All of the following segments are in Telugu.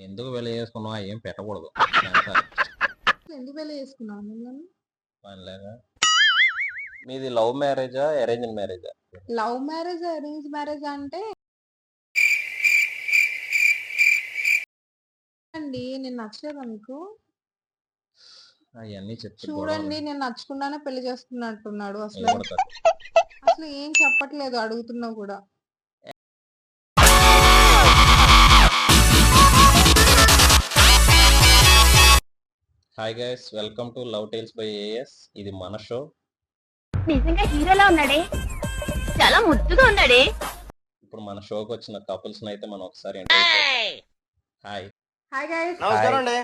ఎందుకు పెళ్లి చేసుకున్నావు ఏం పెట్టకూడదు సెన్సార్ ఎందుకు పెళ్లి చేసుకున్నావు నన్ను? పనిలేగా. మీది లవ్ మ్యారేజా అరేంజ్ మ్యారేజా? లవ్ మ్యారేజ్ అరేంజ్ మ్యారేజ్ అంటే అండి నేను నచ్చలేదా మీకు? అవన్నీ చెప్తే చూడండి నేను నచ్చకుండానే పెళ్లి చేసుకున్నట్టున్నాడు. అసలు గొడవలు అసలు ఏం చెప్పట్లేదు అడుగుతున్నా కూడా. Hi guys, welcome to love tales by AS. ఇది మన షో. నిజంగా హీరోలా ఉన్నాడే, చాలా ముద్దుగా ఉన్నాడే. ఇప్పుడు మన షోకి వచ్చిన కపుల్స్ అయితే మనం ఒకసారి ఇంటర్వ్యూ. హాయ్ హాయ్ గైస్, నమస్కారం అండి.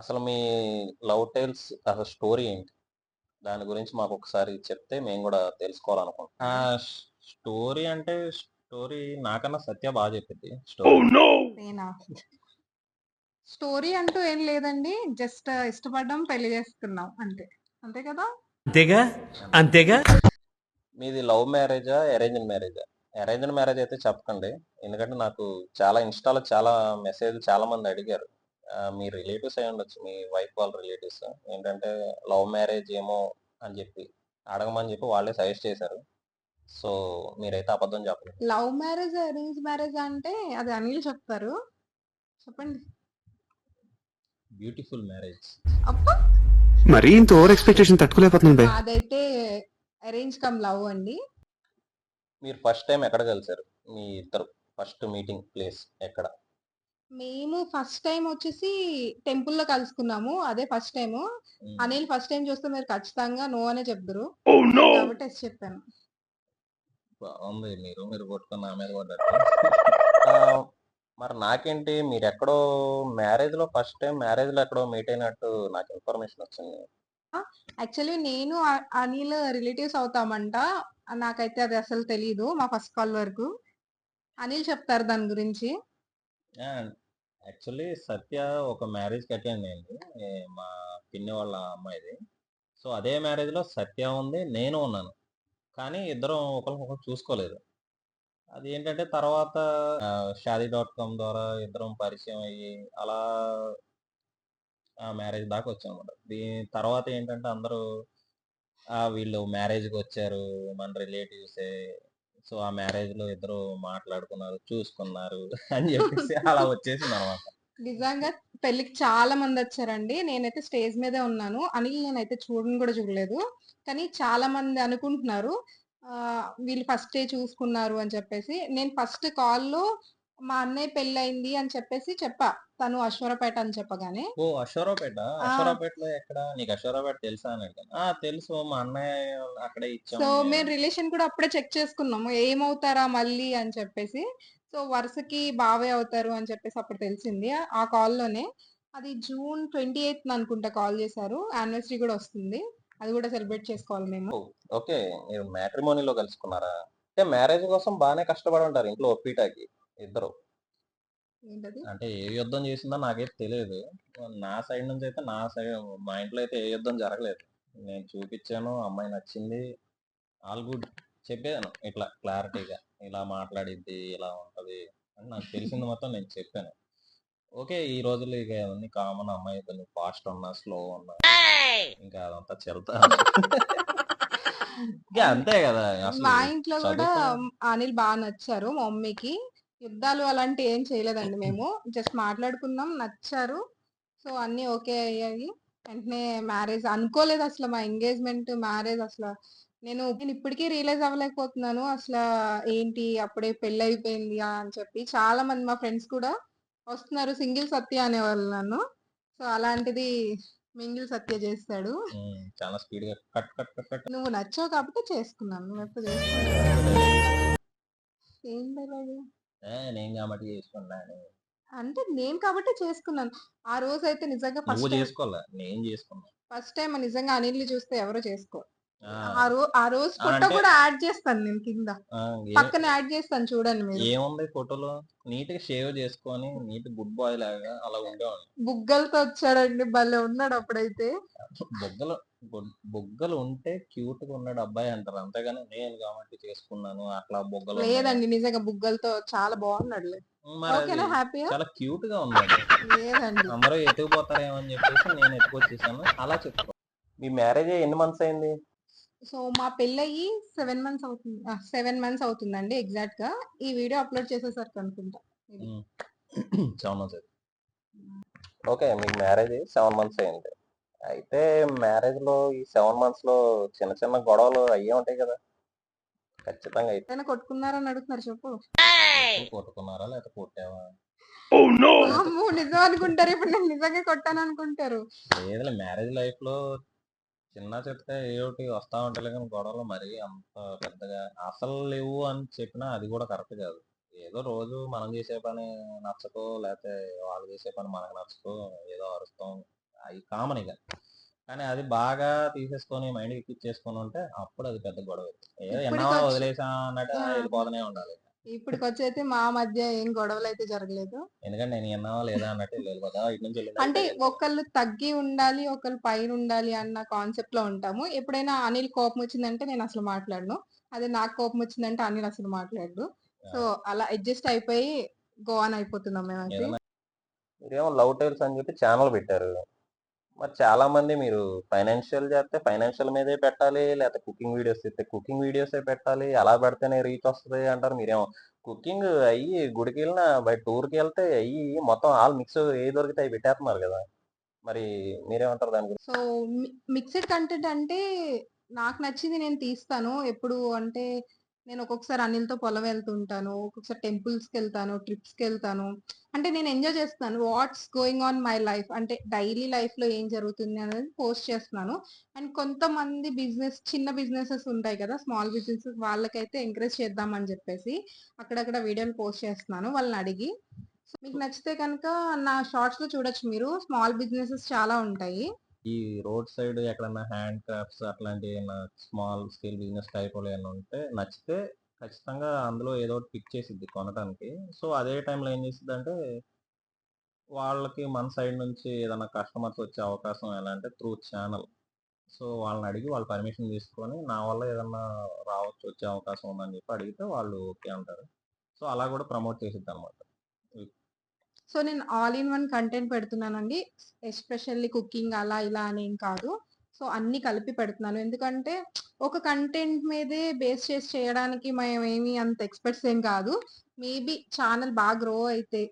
అసలు మీ లవ్ టేల్స్ అసలు స్టోరీ ఏంటి? దాని గురించి మాకు ఒకసారి చెప్తే మేము కూడా తెలుసుకోవాలనుకుంటున్నాం. స్టోరీ అంటే స్టోరీ నాకన్నా సత్య బాగా చెప్పింది స్టోరీ. నేనా? స్టోరీ అంటూ ఏం లేదండి, జస్ట్ ఇష్టపడ్డం పెళ్లి చేసుకున్నాం అంతే. అంతే కదా? అంతేగా అంతేగా. మీది లవ్ మ్యారేజా అరేంజ్డ్ మ్యారేజా? అరేంజ్డ్ మ్యారేజ్ అయితే చెప్పకండి, ఎందుకంటే నాకు చాలా ఇన్స్టాలో చాలా మెసేజ్ చాలా మంది అడిగారు. మీ రిలేటివ్స్ అయి ఉండొచ్చు, మీ వైఫ్ వాళ్ళ రిలేటివ్స్ ఏంటంటే లవ్ మ్యారేజ్ ఏమో అని చెప్పి అడగమని చెప్పి వాళ్ళే సజెస్ట్ చేశారు. సో మీరైతే అబద్ధం చెప్పండి. లవ్ మ్యారేజ్ అరేంజ్ మ్యారేజ్ అంటే అది అనిల్ చెప్తారు, చెప్పండి. Beautiful marriage. అబ్బా, మరీ ఇంత ఓవర్ ఎక్స్పెక్టేషన్ తట్టుకోలేకపోతుంది. అదైతే అరేంజ్ కమ్ లవ్ అండి. మీరు ఫస్ట్ టైం ఎక్కడ కలిసారు? మీ ఇద్దరు ఫస్ట్ మీటింగ్ ప్లేస్ ఎక్కడ? మేము ఫస్ట్ టైం వచ్చేసి టెంపుల్ లో కలుసుకున్నాము, అదే first time. Anil first time చూస్తే మీరు ఖచ్చితంగా నో అనే చెప్తారు కాబట్టి ఎస్ చెప్పాను. బాగుంది, మీరు కొట్టుకుని నా మీద పడ్డట్టు. మరి నాకేంటి, మీరు ఎక్కడో మ్యారేజ్ లో ఫస్ట్ టైం మ్యారేజ్ లో ఎక్కడో మీట్ అయినట్టు నాకు ఇన్ఫర్మేషన్ వచ్చింది. యాక్చువల్లీ నేను అనిల్ రిలేటివ్స్ అవుతామంట. నాకైతే అది అసలు తెలీదు మా ఫస్ట్ కాల్ వరకు. అనిల్ చెప్తారు దాని గురించి. యాక్చువల్లీ సత్య ఒక మ్యారేజ్కి అటెండ్ అయింది, మా పిన్ని వాళ్ళ అమ్మాయిది. సో అదే మ్యారేజ్లో సత్య ఉంది, నేను ఉన్నాను. కానీ ఇద్దరం ఒకరికొకరు చూసుకోలేదు. అది ఏంటంటే తర్వాత Shaadi.com ద్వారా ఇద్దరం పరిచయం అయ్యి అలా ఆ మ్యారేజ్ దాకా వచ్చాం అనమాట. దీని తర్వాత ఏంటంటే అందరూ వీళ్ళు మ్యారేజ్కి వచ్చారు మన రిలేటివ్సే, సో ఆ మ్యారేజ్ లో ఇద్దరు మాట్లాడుకున్నారు, చూసుకున్నారు అని చెప్పేసి అలా వచ్చేసింది అనమాట. నిజంగా పెళ్లికి చాలా మంది వచ్చారండి. నేనైతే స్టేజ్ మీదే ఉన్నాను. అనిల్ నేనైతే చూడను కూడా చూడలేదు. కానీ చాలా మంది అనుకుంటున్నారు వీళ్ళు ఫస్ట్ చూసుకున్నారు అని చెప్పేసి. నేను ఫస్ట్ కాల్లో మా అన్నయ్య పెళ్ళయింది అని చెప్పేసి చెప్పా, తను అశ్వరపేట అని చెప్పగానే. ఓ అశ్వరావుపేట, అశ్వరావుపేటలో ఎక్కడ? నీకు అశ్వరావుపేట తెలుసా అని అడిగాను. తెలుసు, మా అన్నయ్య అక్కడే ఇచ్చాము. సో మేము రిలేషన్ కూడా అప్పుడే చెక్ చేసుకున్నాము, ఏమవుతారా మళ్ళీ అని చెప్పేసి. సో వరుసకి బావే అవుతారు అని చెప్పేసి అప్పుడు తెలిసింది ఆ కాల్లోనే. అది June 28th అనుకుంటా కాల్ చేశారు. యానివర్సరీ కూడా వస్తుంది, అది కూడా సెలబ్రేట్ చేసుకోవాలి మేము. ఓకే, మీరు మ్యాట్రిమోనీలో కలుసుకున్నారా? అంటే మ్యారేజ్ కోసం బాగానే కష్టపడి ఉంటారు ఇంట్లో ఒప్పిటాకి ఇద్దరు. ఏంటది? అంటే ఏ యుద్ధం చేసిందో నాకైతే తెలియదు. నా సైడ్ నుంచి అయితే మా ఇంట్లో అయితే ఏ యుద్ధం జరగలేదు. నేను చూపించాను, అమ్మాయి నచ్చింది, ఆల్ గుడ్ చెప్పాను ఇట్లా క్లారిటీగా, ఇలా మాట్లాడిద్ది ఇలా ఉంటది అని నాకు తెలిసింది మొత్తం నేను చెప్పాను. ఓకే, ఈ రోజుల్లో ఇక అవన్నీ కామన్. అమ్మాయి కొంచెం ఫాస్ట్ ఉన్నా స్లో ఉన్నా ఇంకా అదంతా చెల్తా ఇంకా అంతే కదా. మా అసలు ఇంట్లో కూడా అనిల్ బాగా నచ్చారు మా మమ్మీకి. యుద్ధాలు అలాంటి ఏం చేయలేదండి మేము, జస్ట్ మాట్లాడుకున్నాం, నచ్చారు. సో అన్ని ఓకే అయ్యాయి. వెంటనే మ్యారేజ్ అనుకోలేదు అసలు, మా ఎంగేజ్మెంట్ మ్యారేజ్ అసలు నేను ఇప్పటికీ రియలైజ్ అవ్వలేకపోతున్నాను అసలు. ఏంటి అప్పుడే పెళ్ళి అయిపోయింది అని చెప్పి చాలా మంది మా ఫ్రెండ్స్ కూడా వస్తున్నారు, సింగిల్ సత్య అనేవాళ్ళు నన్ను. సో అలాంటిది మింగిల్ సత్య చేస్తాడు. చాలా స్పీడ్ గా కట్ కట్ కట్ కట్. నువ్వు నచ్చావు కాబట్టి చేసుకున్నాను, నువ్వు ఎప్పుడు ఏం డైలాగ్ నేను కాబట్టి చేసుకున్నాను అంటే నేను కాబట్టి చేసుకున్నాను. ఆ రోజు అయితే నిజంగా నువ్వు ఫస్ట్ చేసుకోవాలా, నేను చేసుకున్నా. ఫస్ట్ టైం నిజంగా అనిల్ చూస్తే ఎవరో చేసుకో. ఆ, ఆ రోజు ఫోటో అంటే కూడా యాడ్ చేస్తాను నేను కింద, పక్కన యాడ్ చేస్తాను చూడండి మీరు. ఏముంది ఫోటోలో, నీట్ గా షేవ్ చేసుకొని నీట్ గుడ్ బాయ్ లాగా అలా ఉండేవాడు. బుగ్గలతో వచ్చాడండి, భలే ఉన్నాడు అప్పుడైతే. బొగ్గలు బొగ్గలు ఉంటే క్యూట్ గా ఉన్నాడు అబ్బాయి అంటారు, అంతేగాని నేను కాబట్టి చేసుకున్నాను అట్లా బొగ్గలు లేదండి నిజంగా బుగ్గలతో చాలా బాగున్నాడు. మరి అది ఓకేనా? హ్యాపీయా? చాలా క్యూట్ గా ఉందండి. లేదండి. అందరూ ఎత్తుకుపోతారేమో అని చెప్పేసి నేను ఎత్తుకొచ్చేసాను. అలా చెప్పుకో. మీ మ్యారేజ్ ఎన్ని మంత్స్ అయింది? సో మా పెళ్ళయ్యి 7 మంత్స్ అవుతుంది. 7 మంత్స్ అవుతుందండి ఎగ్జాక్ట్‌గా. ఈ వీడియో అప్‌లోడ్ చేసేసరికి అనుకుంటా. ఇది. 7 మంత్స్ అయింది. ఓకే, మీకు మ్యారేజ్ 7 మంత్స్ అయింది. అయితే మ్యారేజ్ లో ఈ 7 మంత్స్ లో చిన్న చిన్న గొడవలు అయ్యే ఉంటాయి కదా, ఖచ్చితంగా అయితే. ఎప్పుడైనా కొట్టుకున్నారని అడుగుతున్నారు చెప్పు. కొట్టుకున్నారా లేకపోతే కొట్టావా? వామ్మో! నిజం అనుకుంటారు. ఇప్పుడు నేను నిజంగా కొట్టాను అనుకుంటారు. లేదులే, మ్యారేజ్ లైఫ్ లో చిన్న చితక ఏయోటి వస్తా ఉంటాయి కానీ గొడవలు మరీ అంత పెద్దగా అసలు లేవు అని చెప్పినా అది కూడా కరెక్ట్ కాదు. ఏదో రోజు మనం చేసే పని నచ్చకో, లేకపోతే వాళ్ళు చేసే పని మనకు నచ్చకో ఏదో అరుస్తాం, అవి కామన్ ఇక. కానీ అది బాగా తీసేసుకొని మైండ్ ఎక్కిచ్చేసుకొని ఉంటే అప్పుడు అది పెద్ద గొడవ. ఏదో ఎన్నావా ఇప్పటికొచ్చి వదిలేసా అన్నట్టు ఆహా! వెళ్ళిపోతూనే ఉండాలి. ఇప్పటికొచ్చైతే మా మధ్య ఏం గొడవలైతే జరగలేదు. ఎందుకంటే నేను ఎన్నావా లేదా అన్నట్టు వెళ్ళిపోతా, ఇటు నుంచి వెళ్ళిందా అంటే ఇటే వెళ్ళిపోతా. ఒకళ్ళు తగ్గి ఉండాలి, ఒకళ్ళు పైనుండాలి అన్న కాన్సెప్ట్‌లో ఉంటాము. ఎప్పుడైనా అనిల్ కోపమొచ్చిందంటే నేనసలు మాట్లాడను. అదే నాకు కోపమొచ్చిందంటే అనిల్ అసలు మాట్లాడడు. సో, అలా అడ్జస్ట్ అయిపోయి గో ఆన్ అయిపోతున్నాం మేమైతే. ఏదైనా మీరేమో లవ్ టైల్స్ అని చెప్పి ఛానల్ పెట్టారు. మరి చాలా మంది మీరు ఫైనాన్షియల్ చేస్తే ఫైనాన్షియల్ మీదే పెట్టాలి, లేకపోతే కుకింగ్ వీడియోస్ చేస్తే కుకింగ్ వీడియోసే పెట్టాలి, అలా పెడితేనే రీచ్ వస్తుంది అంటారు. మీరేమో కుకింగ్ అయ్యి గుడికి వెళ్ళినా బయట టూర్కి వెళ్తే అయ్యి మొత్తం ఆల్ మిక్స్ ఏ దొరికితే అవి పెట్టేస్తున్నారు కదా, మరి మీరేమంటారు దాని గురించి? సో, మిక్స్‌డ్ కంటెంట్ అంటే నాకు నచ్చింది నేను తీస్తాను. ఎప్పుడు అంటే నేను ఒక్కొక్కసారి అనిల్‌తో పొలం వెళ్తుంటాను. ఒక్కొక్కసారి టెంపుల్స్‌కెళ్తాను, ట్రిప్స్‌కెళ్తాను. అంటే నేను ఎంజాయ్ చేస్తున్నాను. What's going on my life అంటే డైలీ లైఫ్‌లో ఏం జరుగుతుంది అనేది పోస్ట్ చేస్తున్నాను. అండ్ కొంతమంది చిన్న బిజినెసెస్ ఉంటాయి కదా! స్మాల్ బిజినెసెస్ వాళ్ళకైతే ఎంకరేజ్ చేద్దాం అని చెప్పేసి అక్కడక్కడ వీడియోలు పోస్ట్ చేస్తున్నాను వాళ్ళని అడిగి. సో, మీకు నచ్చితే కనుక నా షార్ట్స్‌లో చూడొచ్చు మీరు. స్మాల్ బిజినెసెస్ చాలా ఉంటాయి. ఈ రోడ్ సైడ్ ఎక్కడన్నా హ్యాండ్ క్రాఫ్ట్స్ అట్లాంటి స్మాల్ స్కేల్ బిజినెస్ టైప్ ఏమైనా ఉంటే నచ్చితే ఖచ్చితంగా అందులో ఏదో ఒకటి పిక్ చేసిద్ది కొనడానికి. సో అదే టైంలో ఏం చేసిద్ది అంటే వాళ్ళకి మన సైడ్ నుంచి ఏదైనా కస్టమర్స్ వచ్చే అవకాశం ఎలా అంటే త్రూ ఛానల్. సో వాళ్ళని అడిగి వాళ్ళ పర్మిషన్ తీసుకొని నా వల్ల ఏదన్నా రావచ్చు, వచ్చే అవకాశం ఉందని చెప్పి అడిగితే వాళ్ళు ఓకే అంటారు. సో అలా కూడా ప్రమోట్ చేసిద్ది అనమాట. సో, నేను ఆల్ ఇన్ వన్ కంటెంట్ పెడుతున్నానండి. ఎస్పెషల్లీ కుకింగ్ అలా ఇలా అని ఏం కాదు. సో, అన్నీ కలిపి పెడుతున్నాను. ఎందుకంటే ఒక కంటెంట్ మీదే బేస్ చేసి చేయడానికి మేమేమి అంత ఎక్స్‌పర్ట్స్ ఏం కాదు. మేబీ ఛానెల్ బాగా గ్రో అయితే,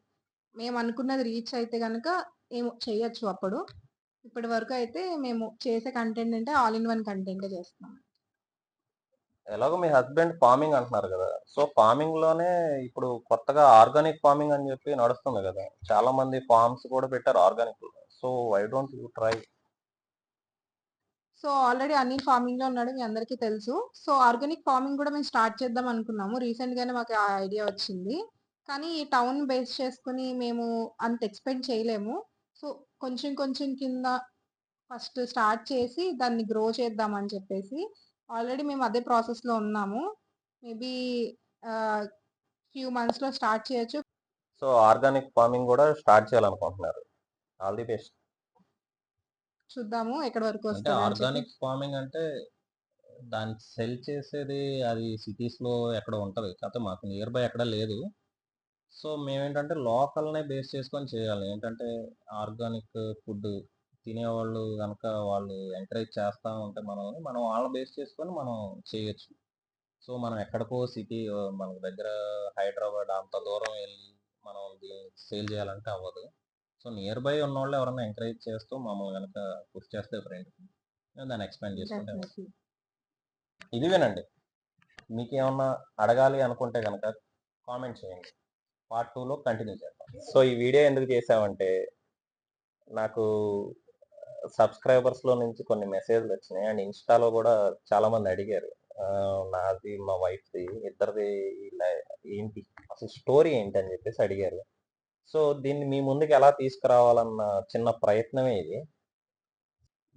మేమనుకున్నది రీచ్ అయితే గనక ఏమో చేయొచ్చు అప్పుడు. ఇప్పటి వరకు అయితే మేము చేసే కంటెంట్ అంటే ఆల్ ఇన్ వన్ కంటెంటే చేస్తున్నాం. ఎలాగో మీ హస్బెండ్ ఫార్మింగ్ అంటున్నారు కదా, సో ఫార్మింగ్ లోనే ఇప్పుడు కొత్తగా ఆర్గానిక్ ఫార్మింగ్ అని చెప్పి నడుస్తుంది కదా, చాలా మంది ఫార్మ్స్ కూడా పెట్టారు organic. So why don't you try? So, already Anil ఫార్మింగ్‌లో ఉన్నాడు. మీ అందరికీ తెలుసు. సో, ఆర్గానిక్ ఫార్మింగ్ గూడా మేము స్టార్ట్ చేద్దాం అనుకున్నాము. రీసెంట్‌గానే మాకు ఆ ఐడియా వచ్చింది. కానీ ఈ టౌన్ బేస్ చేసుకొని మేము అంత ఎక్స్‌పెక్ట్ చేయలేము. సో, కొంచెం కొంచెం కింద ఫస్ట్ స్టార్ట్ చేసి దాన్ని గ్రో చేద్దాం అని చెప్పేసి ఆల్రెడీ మేము అదే ప్రాసెస్‌లో ఉన్నాము. మేబీ ఫ్యూ మంత్స్‌లో స్టార్ట్ చేయొచ్చు. సో ఆర్గానిక్ ఫార్మింగ్ కూడా స్టార్ట్ చేయాలనుకుంటున్నారు. All the best. చూద్దాము ఎక్కడి వరకు అంటే వస్తది అని చెప్పి. ఆర్గానిక్ ఫార్మింగ్ అంటే దాన్ని సెల్ చేసేది అది సిటీస్ లో ఎక్కడ ఉంటది, కాకపోతే మాకు నియర్ బై ఎక్కడ లేదు. సో మేమేంటంటే లోకల్నే బేస్ చేసుకొని చేయాలి. ఏంటంటే ఆర్గానిక్ ఫుడ్ తినేవాళ్ళు కనుక వాళ్ళు ఎంకరేజ్ చేస్తా ఉంటే మనం వాళ్ళని బేస్ చేసుకొని మనం చేయొచ్చు. సో మనం ఎక్కడికో సిటీ మనకు దగ్గర హైదరాబాద్ అంత దూరం వెళ్ళి మనం దీన్ని సేల్ చేయాలంటే అవ్వదు. సో నియర్ బై ఉన్నోళ్ళు ఎవరైనా ఎంకరేజ్ చేస్తూ మమ్మల్ని కనుక పుష్ చేస్తే ఫ్రెండ్ మేము దాన్ని ఎక్స్పాండ్ చేసుకుంటే డెఫినెట్‌లీ. ఇదివేనండి. మీకేమన్నా అడగాలి అనుకుంటే కనుక కామెంట్ చేయండి. పార్ట్ 2లో కంటిన్యూ చేద్దాం. సో ఈ వీడియో ఎందుకు చేసామంటే నాకు సబ్స్క్రైబర్స్లో నుంచి కొన్ని మెసేజ్లు వచ్చినాయి అండ్ ఇన్స్టాలో కూడా చాలా మంది అడిగారు. నాది మా వైఫ్ది ఇద్దరిది ఇలా ఏంటి అసలు స్టోరీ ఏంటి అని చెప్పేసి అడిగారు. సో దీన్ని మీ ముందుకు ఎలా తీసుకురావాలన్న చిన్న ప్రయత్నమే ఇది.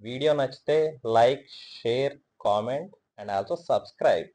వీడియో నచ్చితే like, share, comment and also subscribe.